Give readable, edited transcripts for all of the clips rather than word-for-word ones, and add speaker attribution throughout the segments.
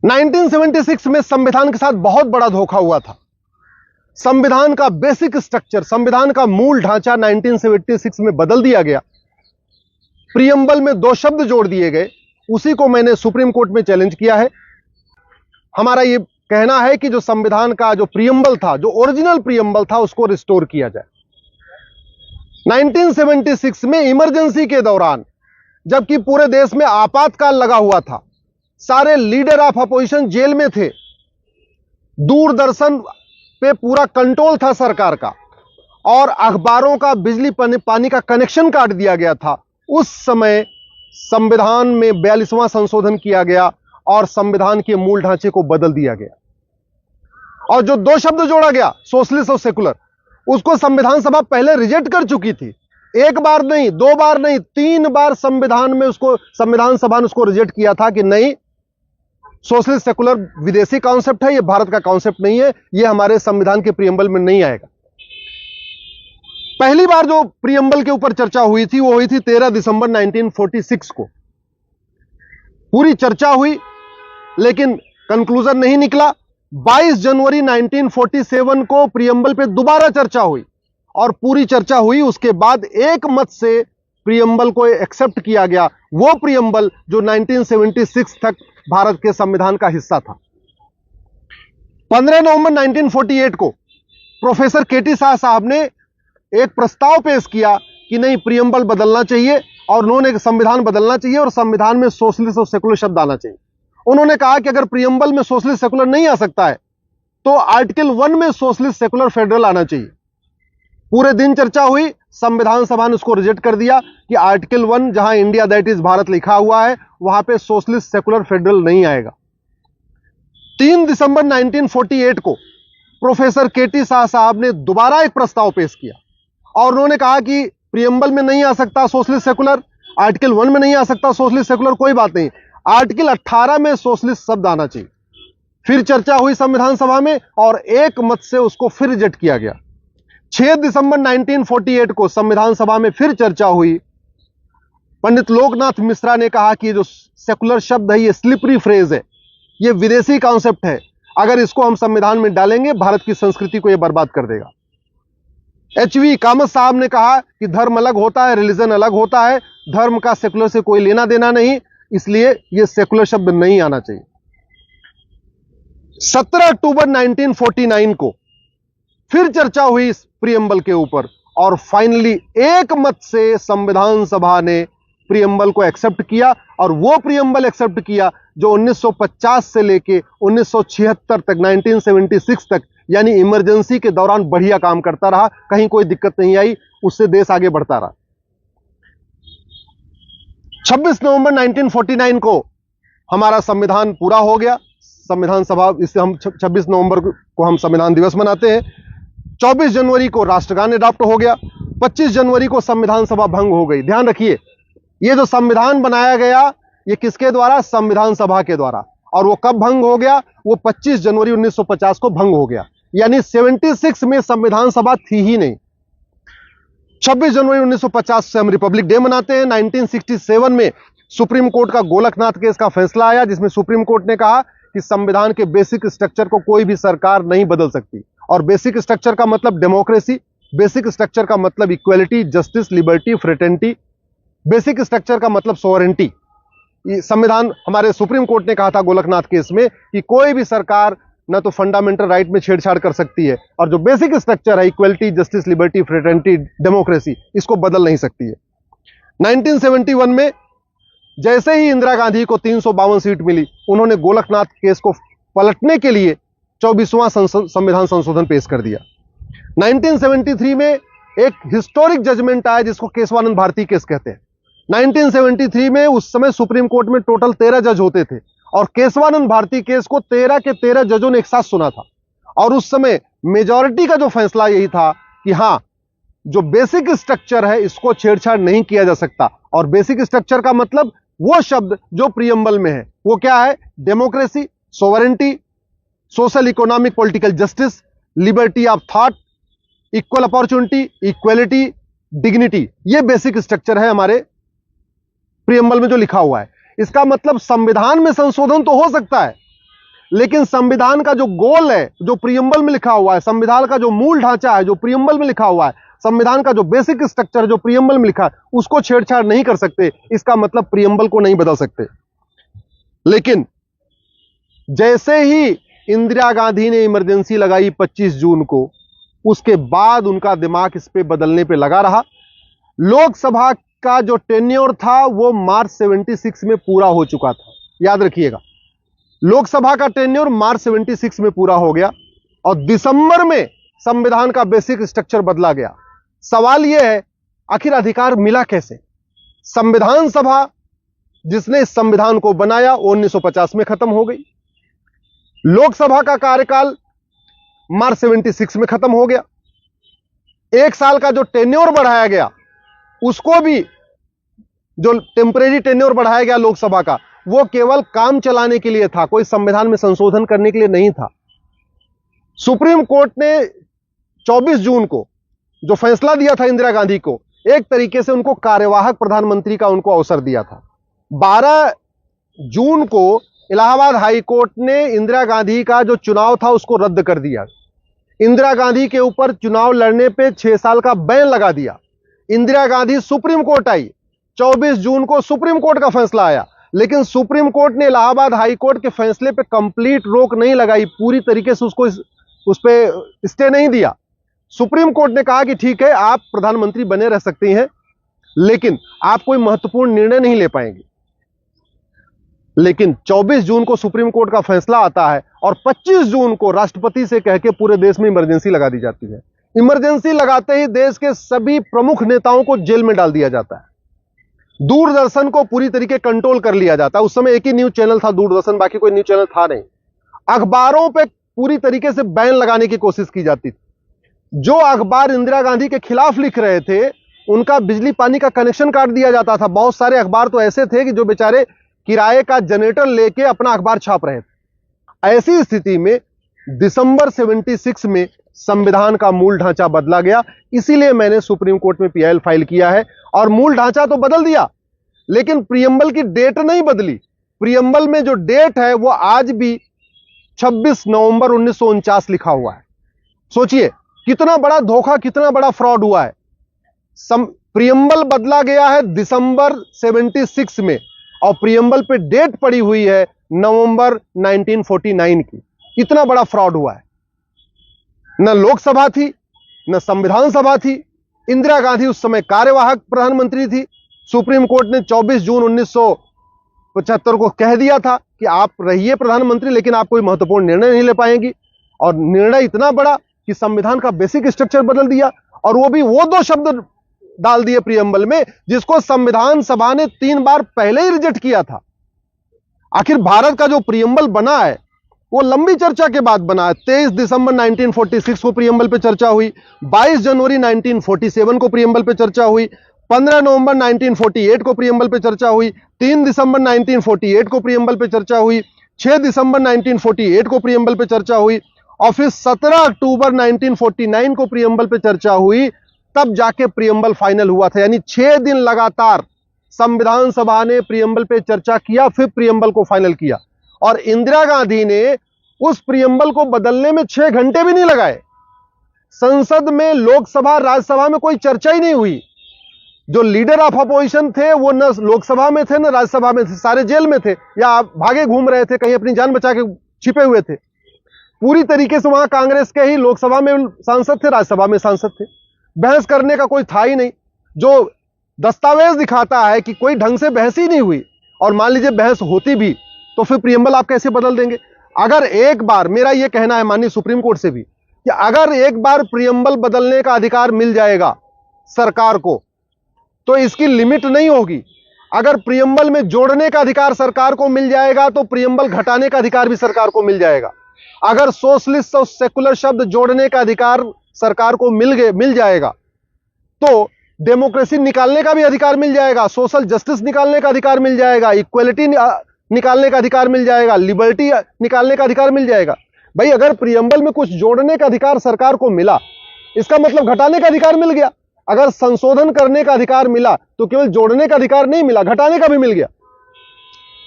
Speaker 1: 1976 में संविधान के साथ बहुत बड़ा धोखा हुआ था। संविधान का बेसिक स्ट्रक्चर, संविधान का मूल ढांचा 1976 में बदल दिया गया। प्रियम्बल में 2 शब्द जोड़ दिए गए। उसी को मैंने सुप्रीम कोर्ट में चैलेंज किया है। हमारा यह कहना है कि जो संविधान का जो प्रियम्बल था, जो ओरिजिनल प्रियम्बल था, उसको रिस्टोर किया जाए। 1976 में इमरजेंसी के दौरान, जबकि पूरे देश में आपातकाल लगा हुआ था, सारे लीडर ऑफ अपोजिशन जेल में थे, दूरदर्शन पे पूरा कंट्रोल था सरकार का, और अखबारों का, बिजली पानी का कनेक्शन काट दिया गया था। उस समय संविधान में 42वां संशोधन किया गया और संविधान के मूल ढांचे को बदल दिया गया। और जो 2 शब्द जोड़ा गया, सोशलिस्ट और सेकुलर, उसको संविधान सभा पहले रिजेक्ट कर चुकी थी। 1 बार नहीं, 2 बार नहीं, 3 बार संविधान सभा ने उसको रिजेक्ट किया था कि नहीं, सोशलिस्ट सेकुलर विदेशी कॉन्सेप्ट है, यह भारत का कॉन्सेप्ट नहीं है, यह हमारे संविधान के प्रियम्बल में नहीं आएगा। पहली बार जो प्रियम्बल के ऊपर चर्चा हुई थी वो हुई थी 13 दिसंबर 1946 को। पूरी चर्चा हुई लेकिन कंक्लूजन नहीं निकला। 22 जनवरी 1947 को प्रियम्बल पे दोबारा चर्चा हुई और पूरी चर्चा हुई। उसके बाद एक मत से प्रियम्बल को एक्सेप्ट किया गया, वो प्रियम्बल जो 1976 तक भारत के संविधान का हिस्सा था। 15 नवंबर 1948 को प्रोफेसर केटी शाह साहब ने एक प्रस्ताव पेश किया कि नहीं, प्रियम्बल बदलना चाहिए और उन्होंने संविधान बदलना चाहिए और संविधान में सोशलिस्ट और सेकुलर शब्द आना चाहिए। उन्होंने कहा कि अगर प्रियम्बल में सोशलिस्ट सेकुलर नहीं आ सकता है तो आर्टिकल 1 में सोशलिस्ट सेकुलर फेडरल आना चाहिए। पूरे दिन चर्चा हुई, संविधान सभा ने उसको रिजेक्ट कर दिया कि आर्टिकल 1 जहां इंडिया दैट इज भारत लिखा हुआ है वहां पे सोशलिस्ट सेकुलर फेडरल नहीं आएगा। 3 दिसंबर 1948 को प्रोफेसर केटी शाह साहब ने दोबारा एक प्रस्ताव पेश किया और उन्होंने कहा कि प्रियम्बल में नहीं आ सकता सोशलिस्ट सेकुलर, आर्टिकल 1 में नहीं आ सकता सोशलिस्ट सेकुलर, कोई बात नहीं, आर्टिकल 18 में सोशलिस्ट शब्द आना चाहिए। फिर चर्चा हुई संविधान सभा में और एक मत से उसको फिर रिजेक्ट किया गया। 6 दिसंबर 1948 को संविधान सभा में फिर चर्चा हुई। पंडित लोकनाथ मिश्रा ने कहा कि जो सेकुलर शब्द है ये स्लिपरी फ्रेज है, ये विदेशी कॉन्सेप्ट है, अगर इसको हम संविधान में डालेंगे भारत की संस्कृति को यह बर्बाद कर देगा। एचवी कामत साहब ने कहा कि धर्म अलग होता है, रिलीजन अलग होता है, धर्म का सेकुलर से कोई लेना देना नहीं, इसलिए यह सेकुलर शब्द नहीं आना चाहिए। 17 अक्टूबर 1949 को फिर चर्चा हुई इस प्रियम्बल के ऊपर और फाइनली एक मत से संविधान सभा ने प्रियम्बल को एक्सेप्ट किया और वो प्रियम्बल एक्सेप्ट किया जो 1950 से लेके 1976 तक, 1976 तक, यानी इमरजेंसी के दौरान बढ़िया काम करता रहा, कहीं कोई दिक्कत नहीं आई, उससे देश आगे बढ़ता रहा। 26 नवंबर 1949 को हमारा संविधान पूरा हो गया। संविधान सभा, इससे हम 26 नवंबर को हम संविधान दिवस मनाते हैं। 24 जनवरी को राष्ट्रगान अडॉप्ट हो गया। 25 जनवरी को संविधान सभा भंग हो गई। ध्यान रखिए, ये जो संविधान बनाया गया ये किसके द्वारा? संविधान सभा के द्वारा। और वो कब भंग हो गया? वो 25 जनवरी 1950 को भंग हो गया, यानी 76 में संविधान सभा थी ही नहीं। 26 जनवरी 1950 से हम रिपब्लिक डे मनाते हैं। 1967 में सुप्रीम कोर्ट का गोलकनाथ केस का फैसला आया जिसमें सुप्रीम कोर्ट ने कहा कि संविधान के बेसिक स्ट्रक्चर को कोई भी सरकार नहीं बदल सकती। और बेसिक स्ट्रक्चर का मतलब डेमोक्रेसी, बेसिक स्ट्रक्चर का मतलब equality, justice, liberty, fraternity, basic structure का मतलब सोवरेंटी। संविधान, हमारे सुप्रीम कोर्ट ने कहा था गोलकनाथ केस में कि कोई भी सरकार न तो फंडामेंटल राइट में छेड़छाड़ कर सकती है और जो बेसिक स्ट्रक्चर है equality, justice, liberty, fraternity, democracy, इसको बदल नहीं सकती है। 1971 में जैसे ही इंदिरा गांधी को 352 सीट मिली, उन्होंने गोलकनाथ केस को पलटने के लिए 24वां संविधान संशोधन पेश कर दिया। 1973 में एक हिस्टोरिक जजमेंट आया जिसको केशवानंद भारती केस कहते हैं। 1973 में उस समय सुप्रीम कोर्ट में टोटल 13 जज होते थे और केशवानंद भारती केस को 13 के 13 जजों ने एक साथ सुना था। और उस समय मेजॉरिटी का जो फैसला यही था कि हां, जो बेसिक स्ट्रक्चर है इसको छेड़छाड़ नहीं किया जा सकता। और बेसिक स्ट्रक्चर का मतलब वो शब्द जो प्रियम्बल में है, वो क्या है? Democracy, sovereignty, social, economic, political justice, liberty of thought, equal opportunity, equality, dignity, ये बेसिक स्ट्रक्चर है हमारे प्रियम्बल में जो लिखा हुआ है। इसका मतलब संविधान में संशोधन तो हो सकता है लेकिन संविधान का जो गोल है, जो प्रियम्बल में लिखा हुआ है, संविधान का जो मूल ढांचा है जो प्रियम्बल में लिखा हुआ है, संविधान का जो बेसिक स्ट्रक्चर जो प्रियम्बल में लिखा है, उसको छेड़छाड़ नहीं कर सकते। इसका मतलब प्रियम्बल को नहीं बदल सकते। लेकिन जैसे ही इंदिरा गांधी ने इमरजेंसी लगाई 25 जून को, उसके बाद उनका दिमाग इस पे बदलने पे लगा रहा। लोकसभा का जो टेन्योर था वो मार्च 76 में पूरा हो चुका था, याद रखिएगा। लोकसभा का टेन्योर मार्च 76 में पूरा हो गया और दिसंबर में संविधान का बेसिक स्ट्रक्चर बदला गया। सवाल यह है, आखिर अधिकार मिला कैसे? संविधान सभा जिसने इस संविधान को बनाया वो 1950 में खत्म हो गई। लोकसभा का कार्यकाल मार्च 76 में खत्म हो गया। 1 साल का जो टेन्योर बढ़ाया गया, उसको भी जो टेम्परेरी टेन्योर बढ़ाया गया लोकसभा का, वो केवल काम चलाने के लिए था, कोई संविधान में संशोधन करने के लिए नहीं था। सुप्रीम कोर्ट ने 24 जून को जो फैसला दिया था इंदिरा गांधी को, एक तरीके से उनको कार्यवाहक प्रधानमंत्री का उनको अवसर दिया था। 12 जून को इलाहाबाद हाई कोर्ट ने इंदिरा गांधी का जो चुनाव था उसको रद्द कर दिया। इंदिरा गांधी के ऊपर चुनाव लड़ने पे 6 साल का बैन लगा दिया। इंदिरा गांधी सुप्रीम कोर्ट आई। 24 जून को सुप्रीम कोर्ट का फैसला आया, लेकिन सुप्रीम कोर्ट ने इलाहाबाद हाई कोर्ट के फैसले पे कंप्लीट रोक नहीं लगाई, पूरी तरीके से उसको उस पे स्टे नहीं दिया। सुप्रीम कोर्ट ने कहा कि ठीक है, आप प्रधानमंत्री बने रह सकती हैं, लेकिन आप कोई महत्वपूर्ण निर्णय नहीं ले पाएंगे। लेकिन 24 जून को सुप्रीम कोर्ट का फैसला आता है और 25 जून को राष्ट्रपति से कह के पूरे देश में इमरजेंसी लगा दी जाती है। इमरजेंसी लगाते ही देश के सभी प्रमुख नेताओं को जेल में डाल दिया जाता है। दूरदर्शन को पूरी तरीके कंट्रोल कर लिया जाता है। उस समय एक ही न्यूज चैनल था दूरदर्शन, बाकी कोई न्यूज चैनल था नहीं। अखबारों पे पूरी तरीके से बैन लगाने की कोशिश की जाती थी। जो अखबार इंदिरा गांधी के खिलाफ लिख रहे थे, उनका बिजली पानी का कनेक्शन काट दिया जाता था। बहुत सारे अखबार तो ऐसे थे कि जो बेचारे किराए का जनरेटर लेके अपना अखबार छाप रहे थे। ऐसी स्थिति में दिसंबर 76 में संविधान का मूल ढांचा बदला गया। इसीलिए मैंने सुप्रीम कोर्ट में पीआईएल फाइल किया है। और मूल ढांचा तो बदल दिया, लेकिन प्रियम्बल की डेट नहीं बदली। प्रियम्बल में जो डेट है वो आज भी 26 नवंबर 1949 लिखा हुआ है। सोचिए कितना बड़ा धोखा, कितना बड़ा फ्रॉड हुआ है। प्रियम्बल बदला गया है दिसंबर 76 में और प्रियम्बल पे डेट पड़ी हुई है नवंबर 1949 की। इतना बड़ा फ्रॉड हुआ है। न लोकसभा थी, न संविधान सभा थी। इंदिरा गांधी उस समय कार्यवाहक प्रधानमंत्री थी। सुप्रीम कोर्ट ने 24 जून 1975 को कह दिया था कि आप रहिए प्रधानमंत्री, लेकिन आप कोई महत्वपूर्ण निर्णय नहीं ले पाएंगी। और निर्णय इतना बड़ा कि संविधान का बेसिक स्ट्रक्चर बदल दिया, और वो भी वो 2 शब्द डाल दिए प्रियम्बल में जिसको संविधान सभा ने 3 बार पहले ही रिजेक्ट किया था। आखिर भारत का जो प्रियम्बल बना है वो लंबी चर्चा के बाद बना है। 23 दिसंबर 1946 को प्रियम्बल पे चर्चा हुई, 22 जनवरी 1947 को प्रियम्बल पे चर्चा हुई, 15 नवंबर 1948 को प्रियम्बल पे चर्चा हुई, 3 दिसंबर 1948 को प्रियम्बल पे चर्चा हुई, 6 दिसंबर 1948 को प्रियम्बल पे चर्चा हुई, और फिर 17 अक्टूबर 1949 को प्रियम्बल पे चर्चा हुई। तब जाके प्रियम्बल फाइनल हुआ था। यानी 6 दिन लगातार संविधान सभा ने प्रियम्बल पे चर्चा किया, फिर प्रियम्बल को फाइनल किया। और इंदिरा गांधी ने उस प्रियम्बल को बदलने में 6 घंटे भी नहीं लगाए। संसद में, लोकसभा, राज्यसभा में कोई चर्चा ही नहीं हुई। जो लीडर ऑफ अपोजिशन थे वो न लोकसभा में थे न राज्यसभा में थे, सारे जेल में थे या भागे घूम रहे थे, कहीं अपनी जान बचा के छिपे हुए थे। पूरी तरीके से वहां कांग्रेस के ही लोकसभा में सांसद थे, राज्यसभा में सांसद थे। बहस करने का कोई था ही नहीं। जो दस्तावेज दिखाता है कि कोई ढंग से बहस ही नहीं हुई। और मान लीजिए बहस होती भी तो फिर प्रियम्बल आप कैसे बदल देंगे? अगर एक बार, मेरा यह कहना है माननीय सुप्रीम कोर्ट से भी, कि अगर एक बार प्रियम्बल बदलने का अधिकार मिल जाएगा सरकार को, तो इसकी लिमिट नहीं होगी। अगर प्रियम्बल में जोड़ने का अधिकार सरकार को मिल जाएगा तो प्रियम्बल घटाने का अधिकार भी सरकार को मिल जाएगा। अगर सोशलिस्ट और सेकुलर शब्द जोड़ने का अधिकार सरकार को मिल जाएगा तो डेमोक्रेसी निकालने का भी अधिकार मिल जाएगा, सोशल जस्टिस निकालने का अधिकार मिल जाएगा, इक्वलिटी निकालने का अधिकार मिल जाएगा, लिबर्टी निकालने का अधिकार मिल जाएगा। भाई अगर प्रियम्बल में कुछ जोड़ने का अधिकार सरकार को मिला, इसका मतलब घटाने का अधिकार मिल गया। अगर संशोधन करने का अधिकार मिला तो केवल जोड़ने का अधिकार नहीं मिला, घटाने का भी मिल गया।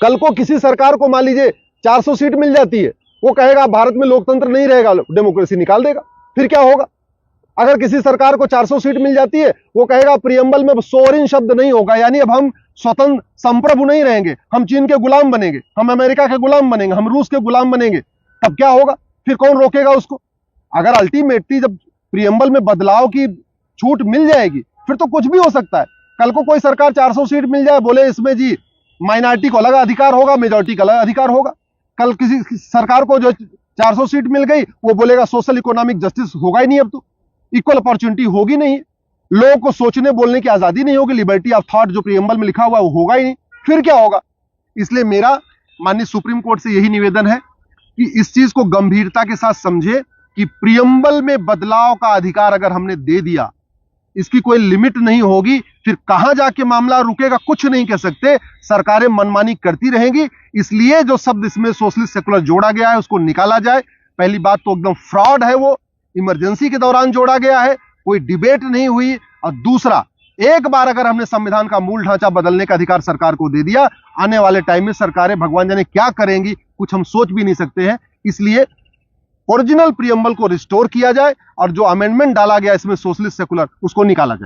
Speaker 1: कल को किसी सरकार को मान लीजिए 400 सीट मिल जाती है वो कहेगा भारत में लोकतंत्र नहीं रहेगा, डेमोक्रेसी निकाल देगा। फिर क्या होगा? अगर किसी सरकार को 400 सीट मिल जाती है, वो कहेगा प्रियम्बल में सोवरेन शब्द नहीं होगा, यानी अब हम स्वतंत्र संप्रभु नहीं रहेंगे, हम चीन के गुलाम बनेंगे, हम अमेरिका के गुलाम बनेंगे, हम रूस के गुलाम बनेंगे। तब क्या होगा? फिर कौन रोकेगा उसको? अगर अल्टीमेटली जब प्रियम्बल में बदलाव की छूट मिल जाएगी, फिर तो कुछ भी हो सकता है। कल को कोई सरकार 400 सीट मिल जाए, बोले इसमें जी माइनॉरिटी को अलग अधिकार होगा, मेजॉरिटी का अलग अधिकार होगा। कल किसी सरकार को जो 400 सीट मिल गई, वो बोलेगा सोशल इकोनॉमिक जस्टिस होगा ही नहीं, अब तो इक्वल अपॉर्चुनिटी होगी नहीं, लोगों को सोचने बोलने की आजादी नहीं होगी, लिबर्टी ऑफ थॉट जो प्रियम्बल में लिखा हुआ है वो होगा ही नहीं। फिर क्या होगा? इसलिए मेरा माननीय सुप्रीम कोर्ट से यही निवेदन है कि इस चीज को गंभीरता के साथ समझे कि प्रियम्बल में बदलाव का अधिकार अगर हमने दे दिया, इसकी कोई लिमिट नहीं होगी, फिर कहां जाके मामला रुकेगा कुछ नहीं कह सकते, सरकारें मनमानी करती रहेंगी। इसलिए जो शब्द इसमें सोशलिस्ट सेकुलर जोड़ा गया है उसको निकाला जाए। पहली बात तो एकदम फ्रॉड है, वो इमरजेंसी के दौरान जोड़ा गया है, कोई डिबेट नहीं हुई। और दूसरा, एक बार अगर हमने संविधान का मूल ढांचा बदलने का अधिकार सरकार को दे दिया, आने वाले टाइम में सरकारें भगवान जाने क्या करेंगी, कुछ हम सोच भी नहीं सकते हैं। इसलिए ओरिजिनल प्रियम्बल को रिस्टोर किया जाए और जो अमेंडमेंट डाला गया इसमें सोशलिस्ट सेकुलर, उसको निकाला जाए।